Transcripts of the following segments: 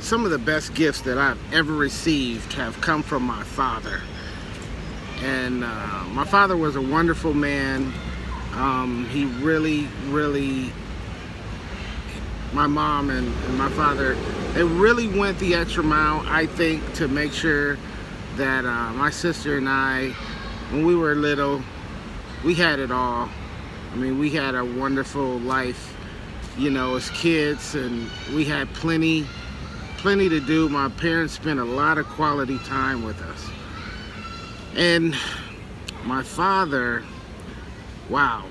some of the best gifts that I've ever received have come from my father. And my father was a wonderful man. He really, my mom and my father, they really went the extra mile, I think, to make sure that my sister and I, when we were little, we had it all. I mean, we had a wonderful life, you know, as kids, and we had plenty to do. My parents spent a lot of quality time with us. And my father, wow.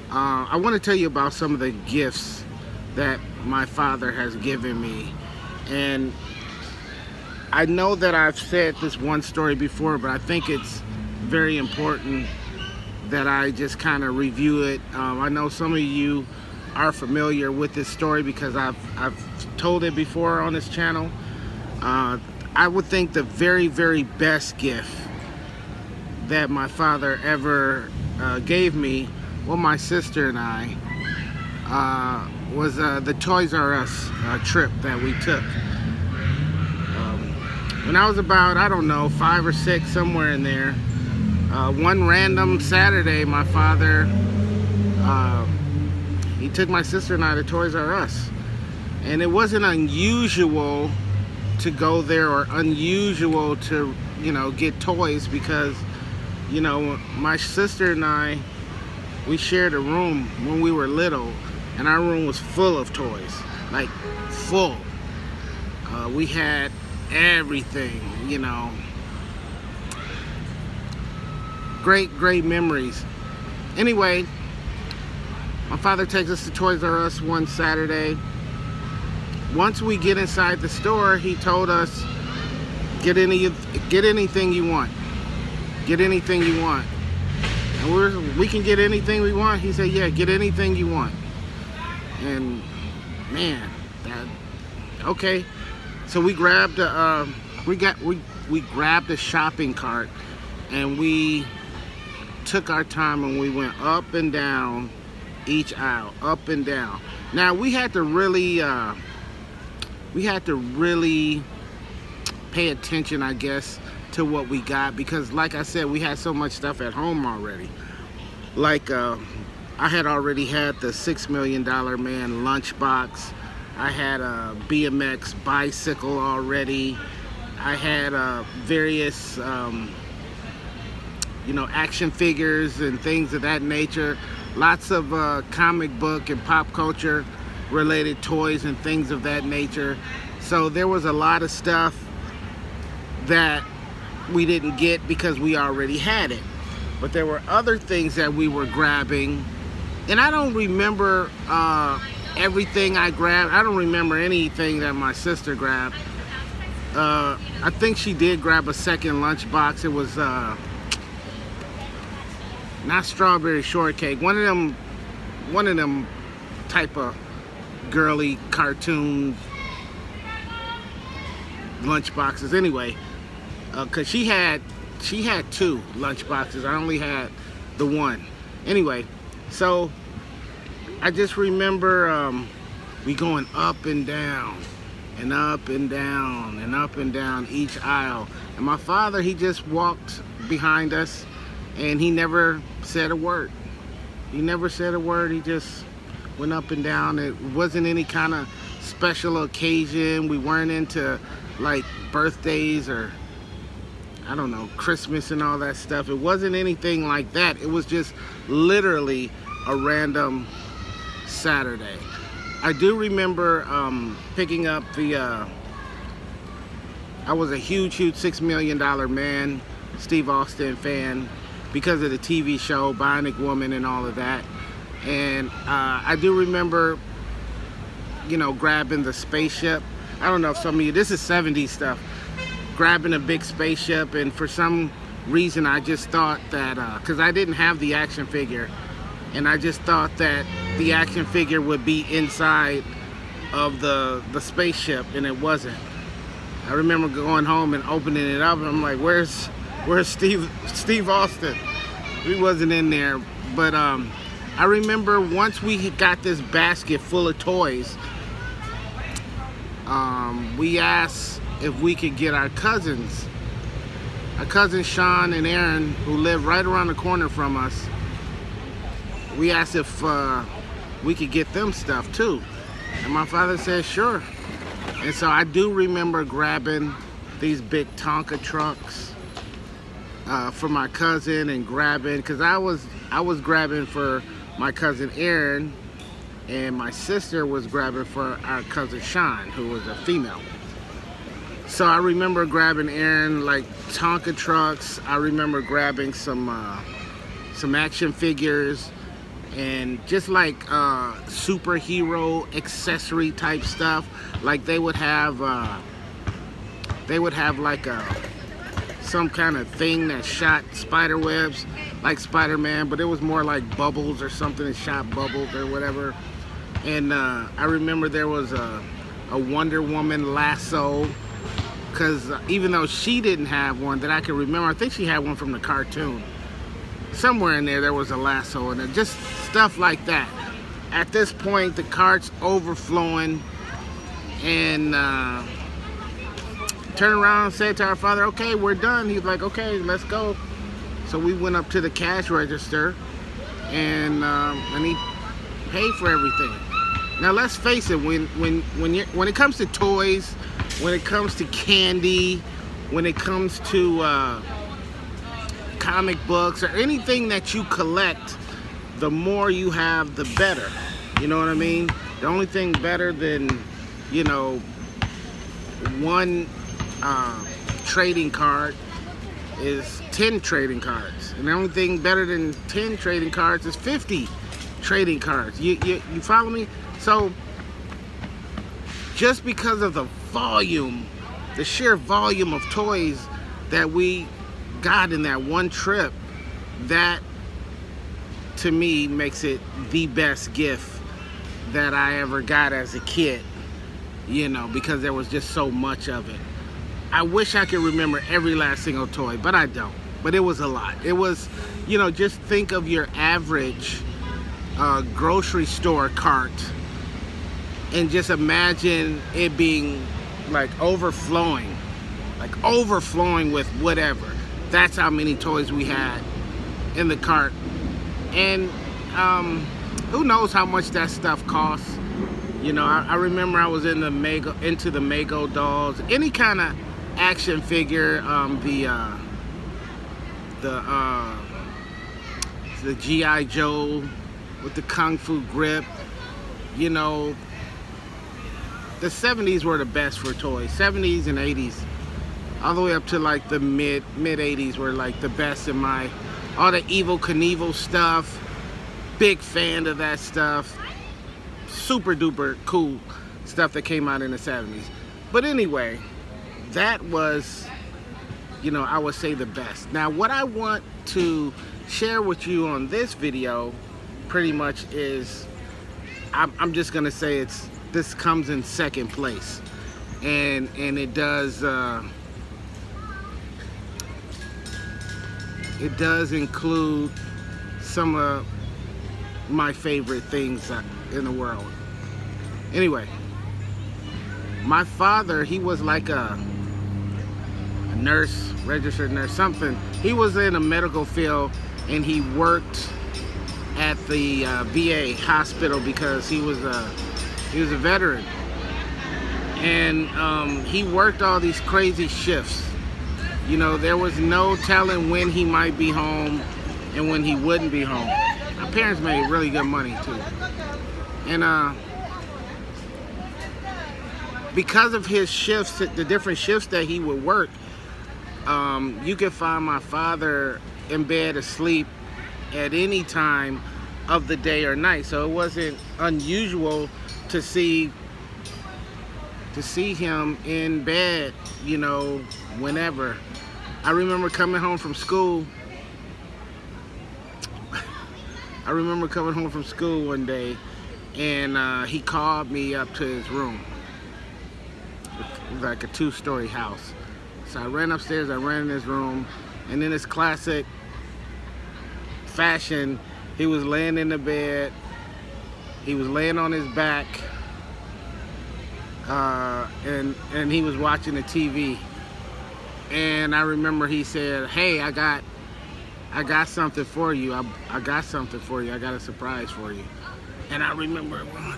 I want to tell you about some of the gifts that my father has given me. And I know that I've said this one story before, but I think it's very important that I just kind of review it. I know some of you are familiar with this story because I've told it before on this channel. I would think the very best gift that my father ever gave me, well, my sister and I, was the Toys R Us trip that we took. When I was about, I don't know, 5 or 6, somewhere in there, one random Saturday, my father, he took my sister and I to Toys R Us. And it wasn't unusual to go there or unusual to, you know, get toys because, you know, my sister and I, we shared a room when we were little, and our room was full of toys, like full. We had everything, you know. Great memories. Anyway, my father takes us to Toys R Us one Saturday. Once we get inside the store, he told us, get anything you want. Get anything you want. And we can get anything we want. He said, yeah, get anything you want. And man, okay. So we grabbed we grabbed a shopping cart, and we took our time and we went up and down each aisle, up and down. Now we had to really pay attention, I guess, to what we got, because like I said, we had so much stuff at home already. Like I had already had the $6 Million Man lunchbox. I had a BMX bicycle already. I had various you know, action figures and things of that nature. Lots of comic book and pop culture related toys and things of that nature. So there was a lot of stuff that we didn't get because we already had it. But there were other things that we were grabbing, and I don't remember everything I grabbed. I don't remember anything that my sister grabbed. I think she did grab a second lunchbox. It was not strawberry shortcake. One of them type of girly cartoon lunchboxes. Anyway, cause she had 2 lunchboxes. I only had the one. Anyway, so I just remember we going up and down and up and down and up and down each aisle. And my father, he just walked behind us, and he never said a word. He never said a word. He just went up and down. It wasn't any kind of special occasion. We weren't into like birthdays or, I don't know, Christmas and all that stuff. It wasn't anything like that. It was just literally a random Saturday. I do remember picking up the, I was a huge $6 Million Man, Steve Austin fan, because of the TV show Bionic Woman and all of that. And I do remember, you know, grabbing the spaceship. I don't know if some of you, this is 70s stuff, grabbing a big spaceship, and for some reason I just thought that, because I didn't have the action figure, and I just thought that the action figure would be inside of the spaceship, and it wasn't. I remember going home and opening it up, and I'm like, where's Steve Austin? He wasn't in there. But I remember once we got this basket full of toys, we asked if we could get our cousins Sean and Aaron, who live right around the corner from us. We asked if we could get them stuff too, and my father said sure. And so I do remember grabbing these big Tonka trucks for my cousin, and grabbing, because I was grabbing for my cousin Aaron, and my sister was grabbing for our cousin Sean, who was a female. So I remember grabbing Aaron like Tonka trucks. I remember grabbing some action figures and just like superhero accessory type stuff. Like they would have like some kind of thing that shot spider webs, like Spider-Man, but it was more like bubbles or something that shot bubbles or whatever. And I remember there was a Wonder Woman lasso, because even though she didn't have one that I can remember, I think she had one from the cartoon. Somewhere in there was a lasso, and just stuff like that. At this point, the cart's overflowing, and turned around and said to our father, okay, we're done. He's like, okay, let's go. So we went up to the cash register, and he paid for everything. Now let's face it, when it comes to toys, when it comes to candy, when it comes to comic books or anything that you collect, the more you have, the better. You know what I mean? The only thing better than, you know, one trading card is 10 trading cards. And the only thing better than 10 trading cards is 50 trading cards. You follow me? So just because of the volume, the sheer volume of toys that we got in that one trip, that to me makes it the best gift that I ever got as a kid, you know, because there was just so much of it. I wish I could remember every last single toy, but I don't. But it was a lot. It was, you know, just think of your average grocery store cart and just imagine it being like overflowing with whatever. That's how many toys we had in the cart. And who knows how much that stuff costs. You know, I remember I was into the Mego dolls, any kind of action figure, the G.I. Joe with the Kung Fu grip. You know, the 70s were the best for toys. 70s and 80s, all the way up to like the mid 80s were like the best in my, all the Evel Knievel stuff. Big fan of that stuff. Super duper cool stuff that came out in the 70s. But anyway, that was, you know, I would say the best. Now what I want to share with you on this video pretty much is, I'm just gonna say this comes in second place, and it does include some of my favorite things in the world. Anyway, my father, he was like a nurse, registered nurse, something. He was in a medical field, and he worked at the VA hospital because he was a veteran, and he worked all these crazy shifts. You know, there was no telling when he might be home and when he wouldn't be home. My parents made really good money too, and because of his shifts, the different shifts that he would work, you could find my father in bed asleep at any time of the day or night. So it wasn't unusual to see him in bed, you know, whenever. I remember coming home from school. One day, and he called me up to his room. It was like a 2-story house. So I ran upstairs, I ran in his room, and in his classic fashion, he was laying in the bed. He was laying on his back, and he was watching the TV. And I remember he said, "Hey, I got something for you. I got something for you. I got a surprise for you." And I remember going,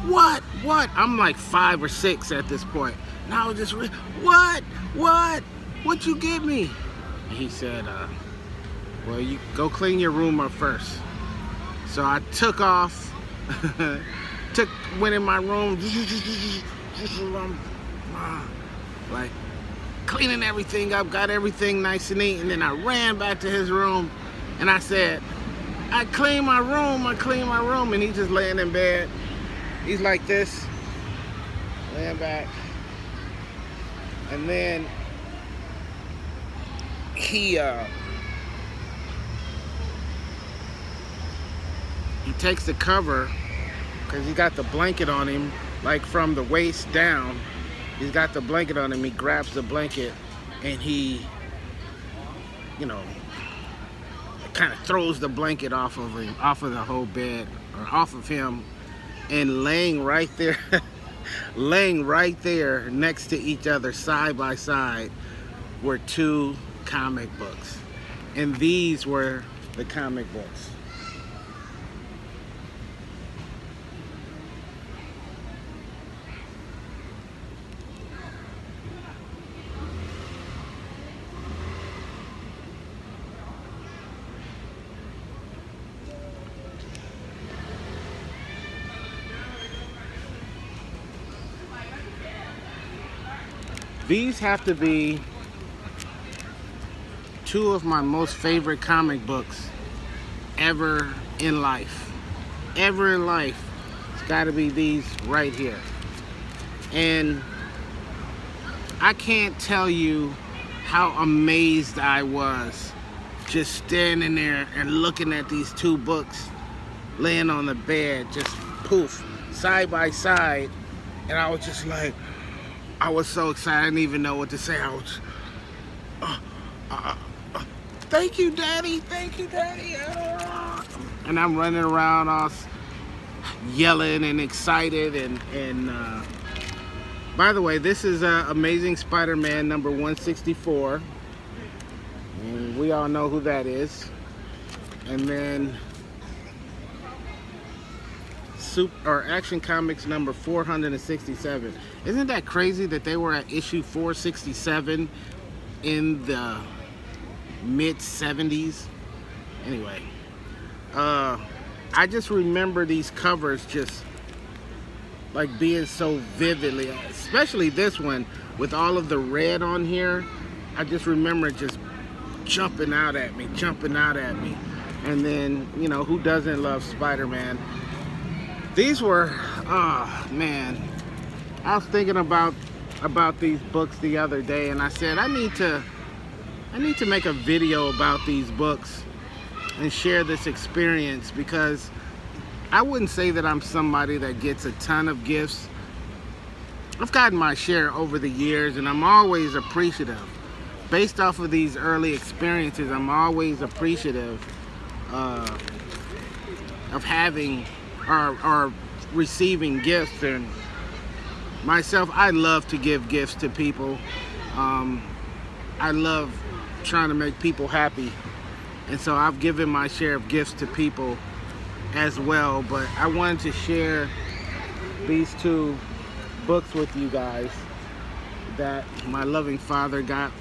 "What? What?" I'm like 5 or 6 at this point. And I was just, "What? What? What you get me?" And he said, "Well, you go clean your room up first." So I took off, went in my room, like cleaning everything up, got everything nice and neat, and then I ran back to his room, and I said, I cleaned my room, and he's just laying in bed. He's like this, laying back, and then he takes the cover, because he got the blanket on him, like from the waist down. He's got the blanket on him. He grabs the blanket and he, kind of throws the blanket off of him, off of the whole bed, or off of him, and laying right there next to each other, side by side, were 2 comic books. And these were the comic books. These have to be 2 of my most favorite comic books ever in life. Ever in life. It's got to be these right here. And I can't tell you how amazed I was just standing there and looking at these 2 books laying on the bed, just poof, side by side. And I was just like, I was so excited, I didn't even know what to say. I was, thank you, Daddy, thank you, Daddy. And I'm running around all yelling and excited. And by the way, this is Amazing Spider-Man number 164. And we all know who that is. And then Action Comics number 467. Isn't that crazy that they were at issue 467 in the mid-70s? Anyway, I just remember these covers just like being so vividly, especially this one with all of the red on here. I just remember it just jumping out at me. And then, who doesn't love Spider-Man? These were, oh man, I was thinking about these books the other day, and I said I need to make a video about these books and share this experience, because I wouldn't say that I'm somebody that gets a ton of gifts. I've gotten my share over the years, and I'm always appreciative. Based off of these early experiences, I'm always appreciative of having or receiving gifts. And myself, I love to give gifts to people. I love trying to make people happy, and so I've given my share of gifts to people as well. But I wanted to share these 2 books with you guys that my loving Father got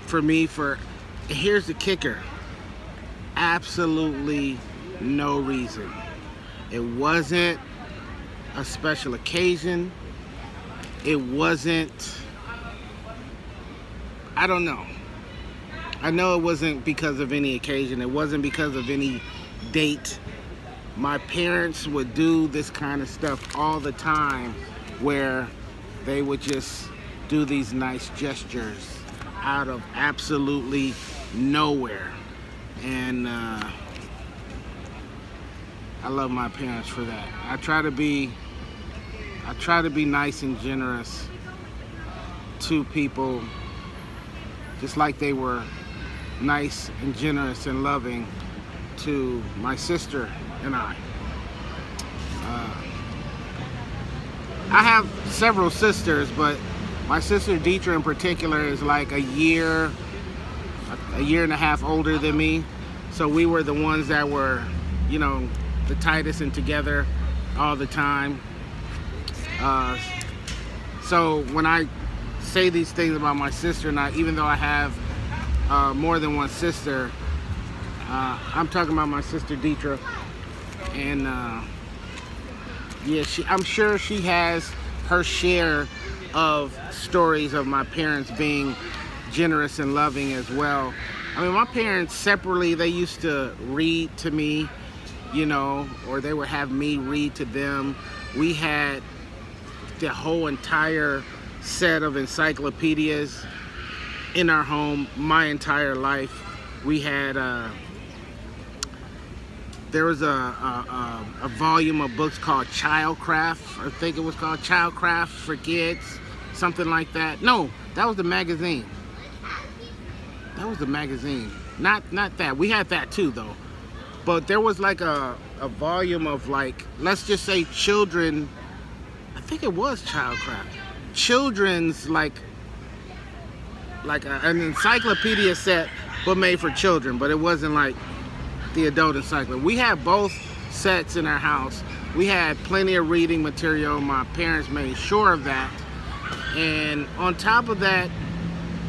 for me for, here's the kicker, absolutely no reason. It wasn't a special occasion. It wasn't, I don't know. I know it wasn't because of any occasion. It wasn't because of any date. My parents would do this kind of stuff all the time, where they would just do these nice gestures out of absolutely nowhere. And I love my parents for that. I try to be nice and generous to people, just like they were nice and generous and loving to my sister and I. I have several sisters, but my sister Deetra in particular is like a year and a half older than me. So we were the ones that were, you know, the tightest and together all the time. So when I say these things about my sister and I, even though I have more than one sister, I'm talking about my sister Deetra. And yeah, I'm sure she has her share of stories of my parents being generous and loving as well. I mean, my parents separately, they used to read to me, you know, or they would have me read to them. We had the whole entire set of encyclopedias in our home my entire life. We had there was a volume of books called Childcraft. I think it was called Childcraft for kids, something like that. No, that was the magazine. That was the magazine. Not that. We had that too though. But there was like a volume of, like, let's just say children. I think it was Childcraft. Children's like an encyclopedia set, but made for children. But it wasn't like the adult encyclopedia. We had both sets in our house. We had plenty of reading material. My parents made sure of that. And on top of that,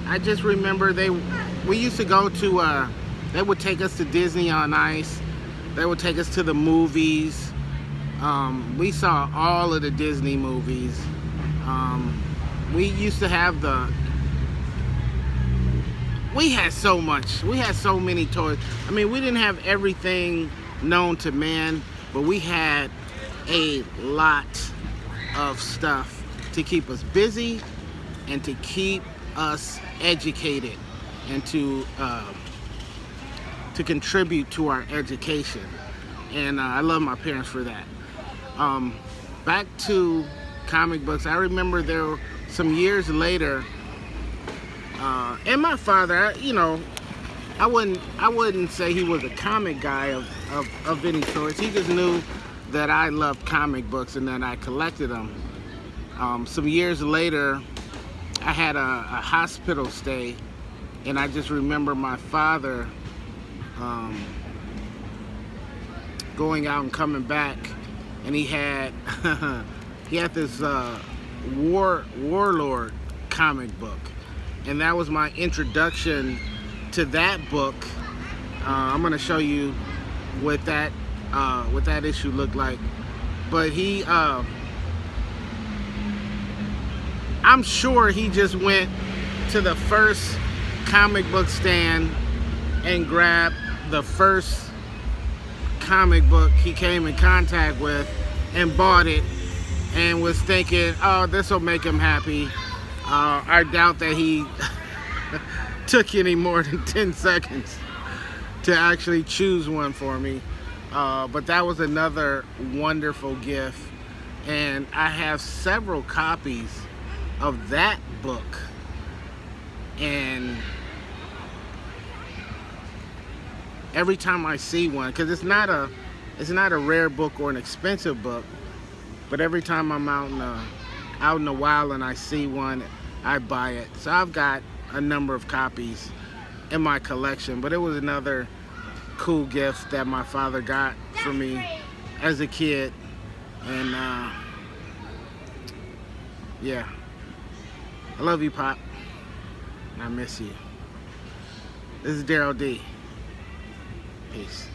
I just remember we used to go to, they would take us to Disney on Ice. They would take us to the movies. We saw all of the Disney movies. We used to have we had so much. We had so many toys. I mean, we didn't have everything known to man, but we had a lot of stuff to keep us busy and to keep us educated and to contribute to our education. And I love my parents for that. Back to comic books, I remember there were some years later, and my father, you know, I wouldn't say he was a comic guy of any sort. He just knew that I loved comic books and that I collected them. Some years later, I had a hospital stay, and I just remember my father going out and coming back, and he had this warlord comic book, and that was my introduction to that book. I'm gonna show you what that issue looked like. But he, I'm sure he just went to the first comic book stand and grabbed the first comic book he came in contact with and bought it and was thinking, oh, this will make him happy. I doubt that he took any more than 10 seconds to actually choose one for me. But that was another wonderful gift. And I have several copies of that book. And every time I see one, because it's not a rare book or an expensive book, but every time I'm out in the wild and I see one, I buy it. So I've got a number of copies in my collection, but it was another cool gift that my father got for me as a kid. And yeah, I love you, Pop, and I miss you. This is Daryl D. Peace.